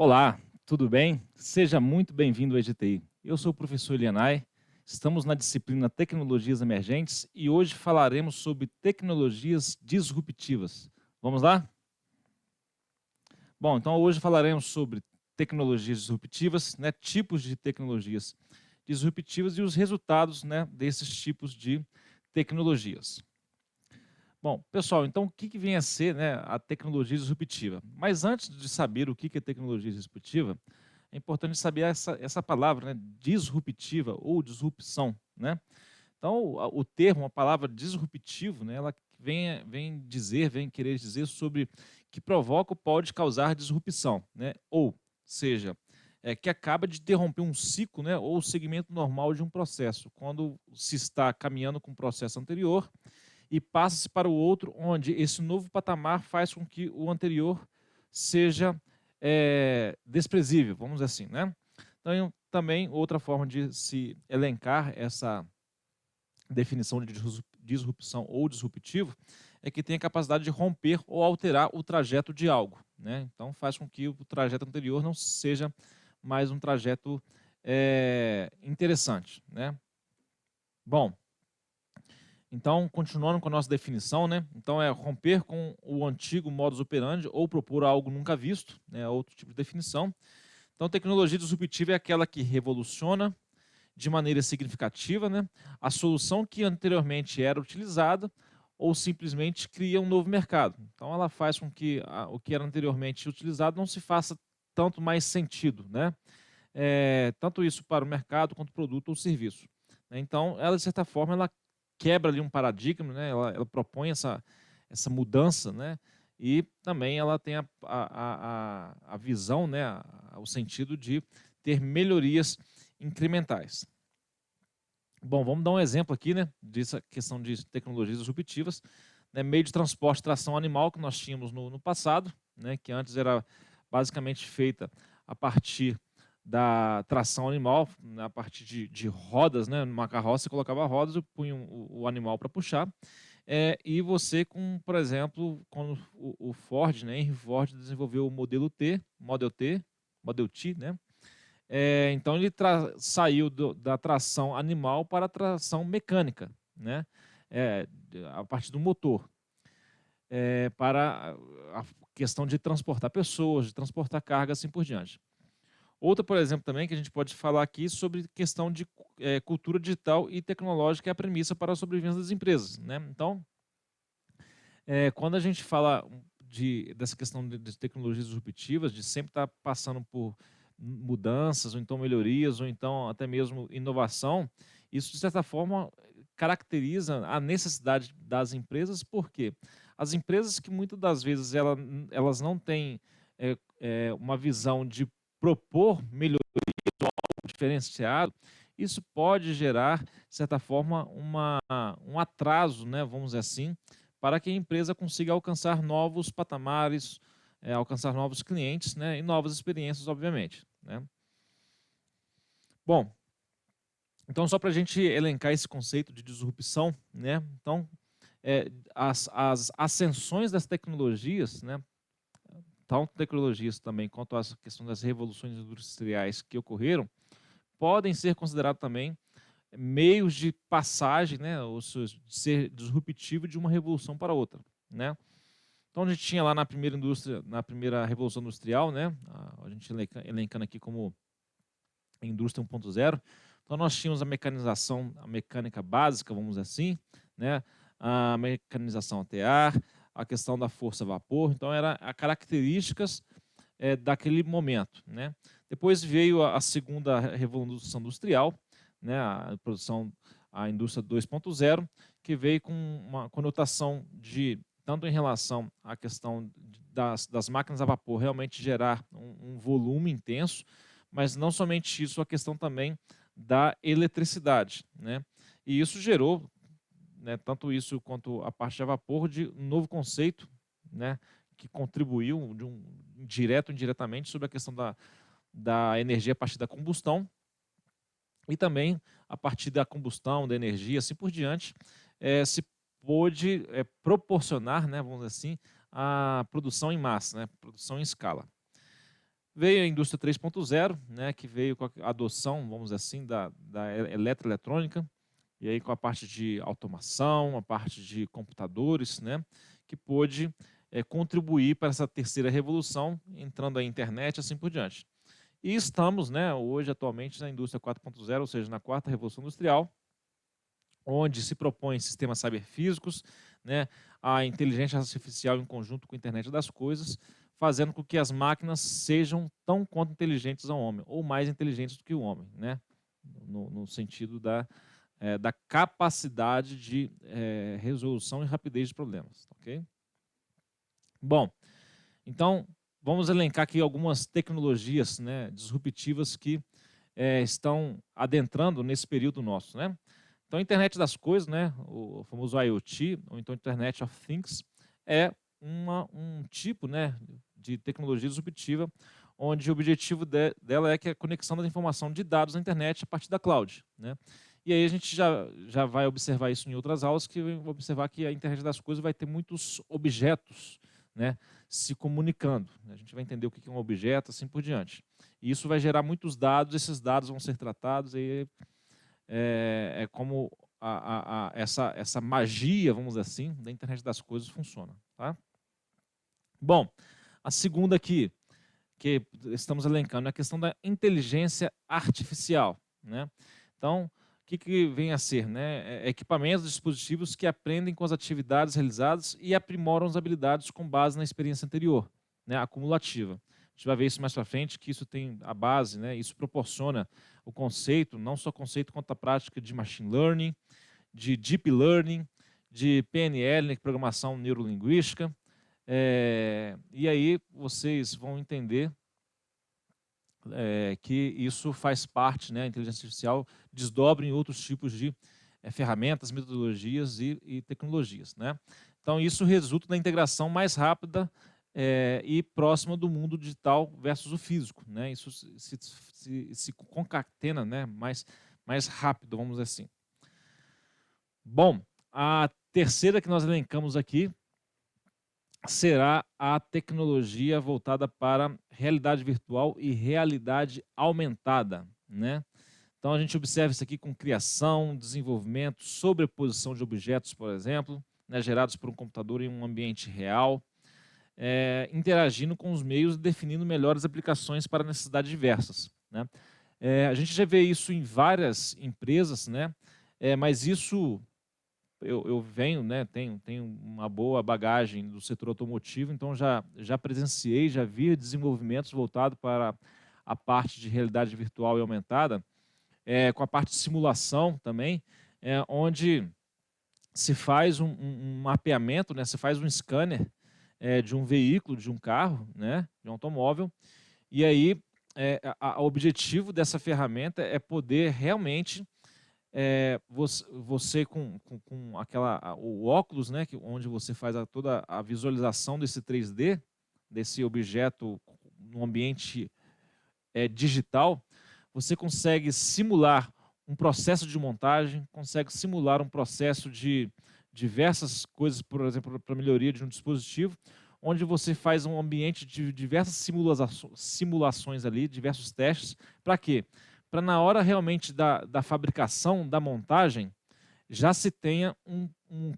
Olá, tudo bem? Seja muito bem-vindo ao EGTI. Eu sou o professor Elianai, estamos na disciplina Tecnologias Emergentes e hoje falaremos sobre tecnologias disruptivas. Vamos lá? Bom, então hoje falaremos sobre tecnologias disruptivas, tipos de tecnologias disruptivas e os resultados, desses tipos de tecnologias. Bom, pessoal, então o que vem a ser, a tecnologia disruptiva? Mas antes de saber o que é tecnologia disruptiva, é importante saber essa palavra, disruptiva ou disrupção, né? Então, o termo, a palavra disruptivo, ela vem querer dizer sobre que provoca ou pode causar disrupção, Ou seja, que acaba de interromper um ciclo, ou o segmento normal de um processo, quando se está caminhando com um processo anterior e passa-se para o outro, onde esse novo patamar faz com que o anterior seja desprezível, vamos dizer assim, Então, também, outra forma de se elencar essa definição de disrupção ou disruptivo é que tem a capacidade de romper ou alterar o trajeto de algo, Então, faz com que o trajeto anterior não seja mais um trajeto interessante, Bom, então, continuando com a nossa definição, Então, é romper com o antigo modus operandi ou propor algo nunca visto, outro tipo de definição. Então, tecnologia disruptiva é aquela que revoluciona de maneira significativa, a solução que anteriormente era utilizada ou simplesmente cria um novo mercado. Então, ela faz com que o que era anteriormente utilizado não se faça tanto mais sentido, tanto isso para o mercado quanto produto ou serviço. Então, ela, de certa forma, ela quebra ali um paradigma, ela propõe essa mudança, e também ela tem a visão, o sentido de ter melhorias incrementais. Bom, vamos dar um exemplo aqui, dessa questão de tecnologias disruptivas, meio de transporte tração animal que nós tínhamos no passado, que antes era basicamente feita a partir da tração animal, a partir de rodas, numa carroça você colocava rodas e punha o animal para puxar, e você por exemplo, quando o Ford, Henry Ford desenvolveu o modelo T, Model T, então ele saiu da tração animal para a tração mecânica, a partir do motor, para a questão de transportar pessoas, de transportar carga, assim por diante. Outra, por exemplo, também que a gente pode falar aqui sobre questão de cultura digital e tecnológica é a premissa para a sobrevivência das empresas, Então, quando a gente fala dessa questão de tecnologias disruptivas, de sempre estar passando por mudanças, ou então melhorias, ou então até mesmo inovação, isso, de certa forma, caracteriza a necessidade das empresas, porque as empresas que muitas das vezes elas não têm uma visão de propor melhoria diferenciado, isso pode gerar, de certa forma, um atraso, vamos dizer assim, para que a empresa consiga alcançar novos patamares, alcançar novos clientes, e novas experiências, obviamente, Bom, então só para a gente elencar esse conceito de disrupção, Então, as ascensões das tecnologias, tanto tecnologias também quanto a questão das revoluções industriais que ocorreram, podem ser considerados também meios de passagem, ou seja, de ser disruptivo de uma revolução para outra, Então a gente tinha lá na primeira indústria, na primeira revolução industrial, a gente elencando aqui como indústria 1.0, então nós tínhamos a mecanização, a mecânica básica, vamos dizer assim, a mecanização a tear, a questão da força a vapor, então era as características daquele momento, Depois veio a segunda revolução industrial, a produção, a indústria 2.0, que veio com uma conotação de, tanto em relação à questão das máquinas a vapor realmente gerar um volume intenso, mas não somente isso, a questão também da eletricidade, E isso gerou, tanto isso quanto a parte a vapor, de um novo conceito, que contribuiu direto ou indiretamente sobre a questão da energia a partir da combustão, e também a partir da combustão, da energia, assim por diante, se pôde proporcionar, vamos dizer assim, a produção em massa, produção em escala. Veio a indústria 3.0, né, que veio com a adoção, vamos dizer assim, da eletroeletrônica, e aí com a parte de automação, a parte de computadores, né, que pôde contribuir para essa terceira revolução, entrando a internet e assim por diante. E estamos, né, hoje, atualmente, na indústria 4.0, ou seja, na quarta revolução industrial, onde se propõe sistemas cyberfísicos, né, a inteligência artificial em conjunto com a internet das coisas, fazendo com que as máquinas sejam tão quanto inteligentes ao homem, ou mais inteligentes do que o homem, né, no sentido da capacidade de resolução e rapidez de problemas. Ok? Bom, então vamos elencar aqui algumas tecnologias, né, disruptivas que estão adentrando nesse período nosso, né? Então, a internet das coisas, né, o famoso IoT, ou então Internet of Things, é um tipo, né, de tecnologia disruptiva, onde o objetivo dela é que a conexão da informação de dados na internet a partir da cloud, né? E aí a gente já vai observar isso em outras aulas, que vai observar que a internet das coisas vai ter muitos objetos, né, se comunicando. A gente vai entender o que é um objeto, assim por diante. E isso vai gerar muitos dados, esses dados vão ser tratados, e é como essa magia, vamos dizer assim, da internet das coisas funciona. Tá? Bom, a segunda aqui, que estamos elencando, é a questão da inteligência artificial. Né? Então, o que vem a ser? Né? Equipamentos, dispositivos que aprendem com as atividades realizadas e aprimoram as habilidades com base na experiência anterior, né? Acumulativa. A gente vai ver isso mais para frente, que isso tem a base, né? Isso proporciona o conceito, não só conceito quanto a prática de machine learning, de deep learning, de PNL, né? Programação neurolinguística. E aí vocês vão entender que isso faz parte, né? A inteligência artificial desdobra em outros tipos de ferramentas, metodologias e tecnologias, né? Então, isso resulta na integração mais rápida e próxima do mundo digital versus o físico, né? Isso se concatena, né? mais rápido, vamos dizer assim. Bom, a terceira que nós elencamos aqui será a tecnologia voltada para realidade virtual e realidade aumentada, né? Então a gente observa isso aqui com criação, desenvolvimento, sobreposição de objetos, por exemplo, né, gerados por um computador em um ambiente real, interagindo com os meios e definindo melhores aplicações para necessidades diversas. Né? A gente já vê isso em várias empresas, né? Mas isso eu venho, né, tenho uma boa bagagem do setor automotivo, então já presenciei, já vi desenvolvimentos voltados para a parte de realidade virtual e aumentada, com a parte de simulação também, onde se faz um mapeamento, né, se faz um scanner de um veículo, de um carro, né, de um automóvel, e aí o objetivo dessa ferramenta é poder realmente você com o óculos, né, onde você faz toda a visualização desse 3D, desse objeto no ambiente digital, você consegue simular um processo de montagem, consegue simular um processo de diversas coisas, por exemplo, para melhoria de um dispositivo, onde você faz um ambiente de diversas simulações ali, diversos testes. Para quê? Para na hora realmente da fabricação, da montagem, já se tenha um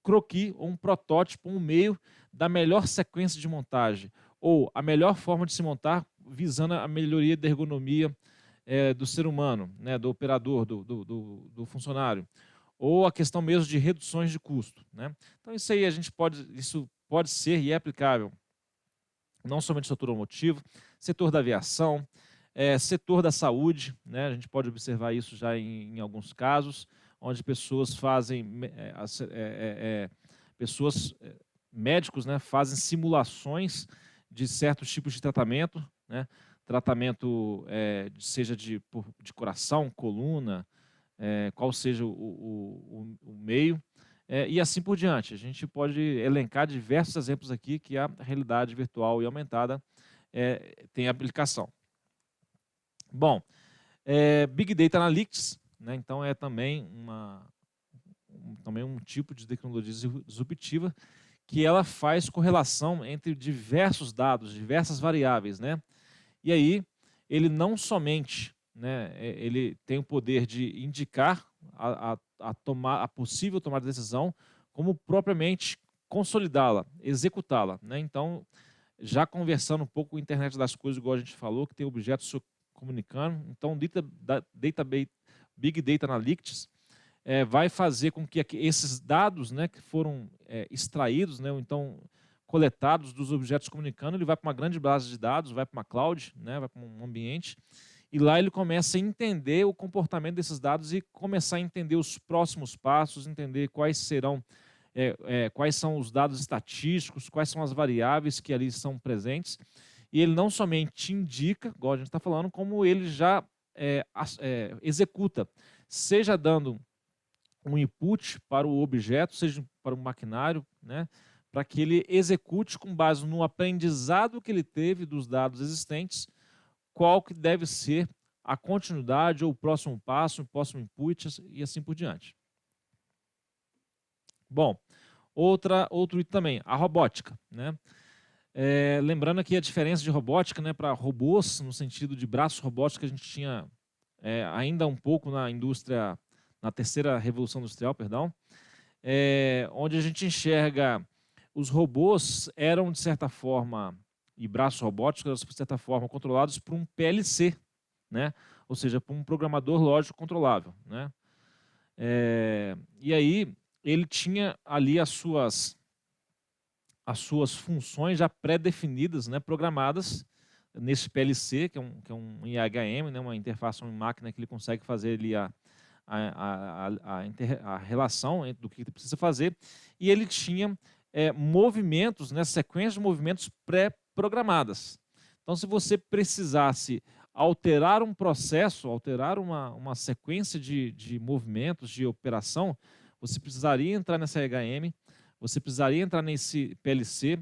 croquis ou um protótipo, um meio da melhor sequência de montagem, ou a melhor forma de se montar, visando a melhoria da ergonomia do ser humano, né, do operador, do funcionário, ou a questão mesmo de reduções de custo. Né? Então isso pode ser e é aplicável não somente no setor automotivo, setor da aviação, setor da saúde, né? A gente pode observar isso já em alguns casos, onde pessoas médicos, né, fazem simulações de certos tipos de tratamento, né? Tratamento seja de coração, coluna, qual seja o meio, e assim por diante. A gente pode elencar diversos exemplos aqui que a realidade virtual e aumentada tem aplicação. Bom, Big Data Analytics, né, então é também também um tipo de tecnologia disruptiva que ela faz correlação entre diversos dados, diversas variáveis, né? E aí ele não somente, né, ele tem o poder de indicar a possível tomada de decisão, como propriamente consolidá-la, executá-la, né? Então, já conversando um pouco com a internet das coisas, igual a gente falou, que tem objetos se comunicando, então Big Data Analytics vai fazer com que esses dados, né, que foram extraídos, né, ou então coletados dos objetos comunicando, ele vai para uma grande base de dados, vai para uma cloud, né, vai para um ambiente, e lá ele começa a entender o comportamento desses dados e começar a entender os próximos passos, entender quais são os dados estatísticos, quais são as variáveis que ali são presentes. E ele não somente indica, igual a gente está falando, como ele já executa, seja dando um input para o objeto, seja para o maquinário, né, para que ele execute com base no aprendizado que ele teve dos dados existentes, qual que deve ser a continuidade ou o próximo passo, o próximo input e assim por diante. Bom, outro item também, a robótica, né? Lembrando aqui a diferença de robótica, né, para robôs, no sentido de braços robóticos que a gente tinha ainda um pouco na indústria, na terceira revolução industrial, perdão, onde a gente enxerga os robôs eram, de certa forma, e braços robóticos, de certa forma, controlados por um PLC, né? Ou seja, por um programador lógico controlável, né? E aí ele tinha ali as suas funções já pré-definidas, né, programadas nesse PLC, que é um IHM, né, uma interface em máquina que ele consegue fazer ali a relação do que ele precisa fazer, e ele tinha movimentos, né, sequências de movimentos pré-programadas. Então, se você precisasse alterar um processo, alterar uma sequência de movimentos, de operação, você precisaria entrar nessa IHM, você precisaria entrar nesse PLC,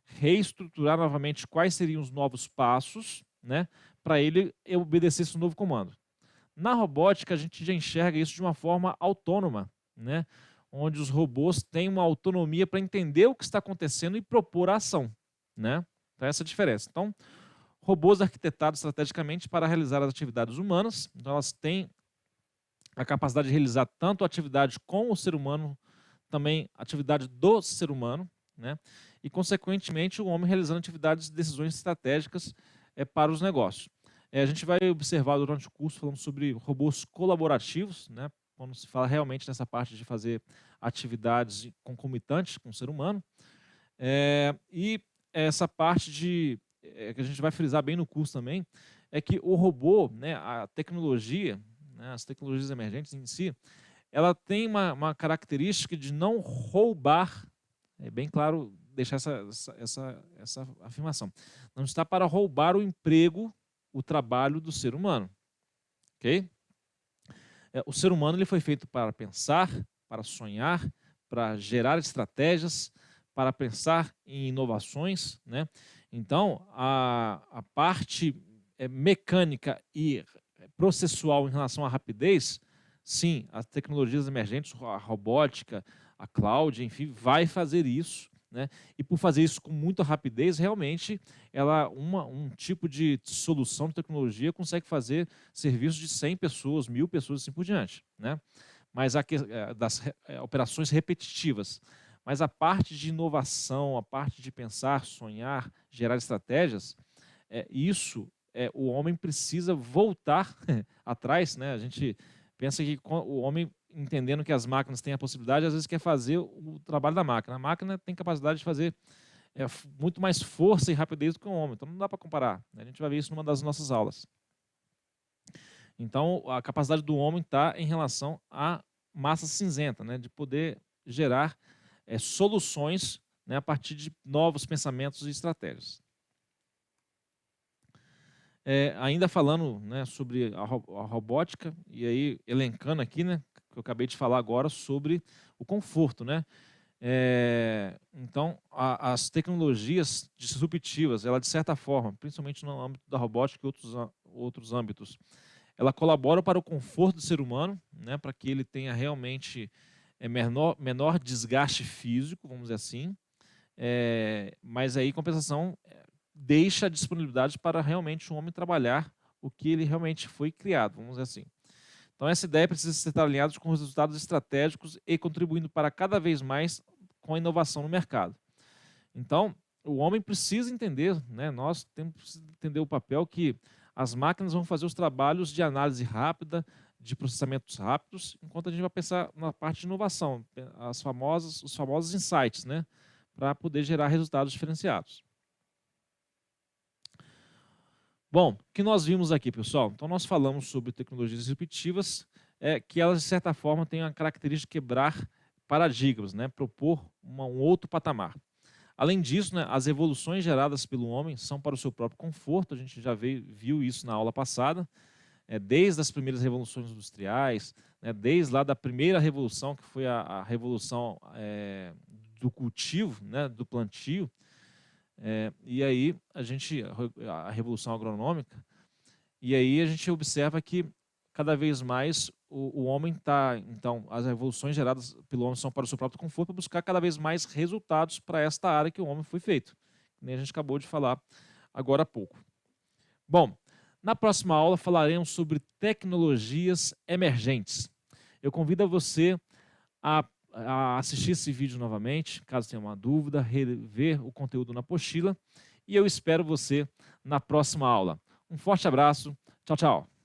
reestruturar novamente quais seriam os novos passos, né, para ele obedecer esse novo comando. Na robótica, a gente já enxerga isso de uma forma autônoma, né, onde os robôs têm uma autonomia para entender o que está acontecendo e propor a ação, né? Então, essa é a diferença. Então, robôs arquitetados estrategicamente para realizar as atividades humanas, então elas têm a capacidade de realizar tanto atividade com o ser humano, também atividade do ser humano, né? E, consequentemente, o homem realizando atividades de decisões estratégicas para os negócios. A gente vai observar durante o curso falando sobre robôs colaborativos, né? Quando se fala realmente nessa parte de fazer atividades concomitantes com o ser humano. E essa parte que a gente vai frisar bem no curso também, é que o robô, né, a tecnologia, né, as tecnologias emergentes em si, ela tem uma característica de não roubar, é bem claro deixar essa afirmação, não está para roubar o emprego, o trabalho do ser humano, ok? O ser humano ele foi feito para pensar, para sonhar, para gerar estratégias, para pensar em inovações, né? Então, a parte mecânica e processual em relação à rapidez, sim, as tecnologias emergentes, a robótica, a cloud, enfim, vai fazer isso, né? E por fazer isso com muita rapidez, realmente, um tipo de solução de tecnologia consegue fazer serviços de 100 pessoas, 1000 pessoas, assim por diante, né? Mas das operações repetitivas. Mas a parte de inovação, a parte de pensar, sonhar, gerar estratégias, o homem precisa voltar atrás, né? A gente pensa que o homem, entendendo que as máquinas têm a possibilidade, às vezes quer fazer o trabalho da máquina. A máquina tem capacidade de fazer muito mais força e rapidez do que o homem, então não dá para comparar, né? A gente vai ver isso numa das nossas aulas. Então, a capacidade do homem está em relação à massa cinzenta, né? De poder gerar soluções, né, a partir de novos pensamentos e estratégias. Ainda falando, né, sobre a robótica, e aí elencando aqui, né, que eu acabei de falar agora sobre o conforto, né? Então, as tecnologias disruptivas, ela de certa forma, principalmente no âmbito da robótica e outros âmbitos, ela colabora para o conforto do ser humano, né, para que ele tenha realmente menor desgaste físico, vamos dizer assim, mas aí, em compensação, deixa a disponibilidade para realmente o homem trabalhar o que ele realmente foi criado, vamos dizer assim. Então, essa ideia precisa ser alinhada com os resultados estratégicos e contribuindo para cada vez mais com a inovação no mercado. Então, o homem precisa entender, né, nós temos que entender o papel que as máquinas vão fazer os trabalhos de análise rápida, de processamentos rápidos, enquanto a gente vai pensar na parte de inovação, os famosos insights, né, para poder gerar resultados diferenciados. Bom, o que nós vimos aqui, pessoal? Então, nós falamos sobre tecnologias disruptivas, que elas, de certa forma, têm a característica de quebrar paradigmas, né? Propor um outro patamar. Além disso, né, as evoluções geradas pelo homem são para o seu próprio conforto, a gente já viu isso na aula passada, desde as primeiras revoluções industriais, né, desde lá da primeira revolução, que foi a revolução do cultivo, né, do plantio, e aí a revolução agronômica, e aí a gente observa que cada vez mais o homem está, então, as revoluções geradas pelo homem são para o seu próprio conforto, para buscar cada vez mais resultados para esta área que o homem foi feito, que nem a gente acabou de falar agora há pouco. Bom, na próxima aula falaremos sobre tecnologias emergentes. Eu convido você a assistir esse vídeo novamente, caso tenha uma dúvida, rever o conteúdo na apostila, e eu espero você na próxima aula. Um forte abraço, tchau, tchau.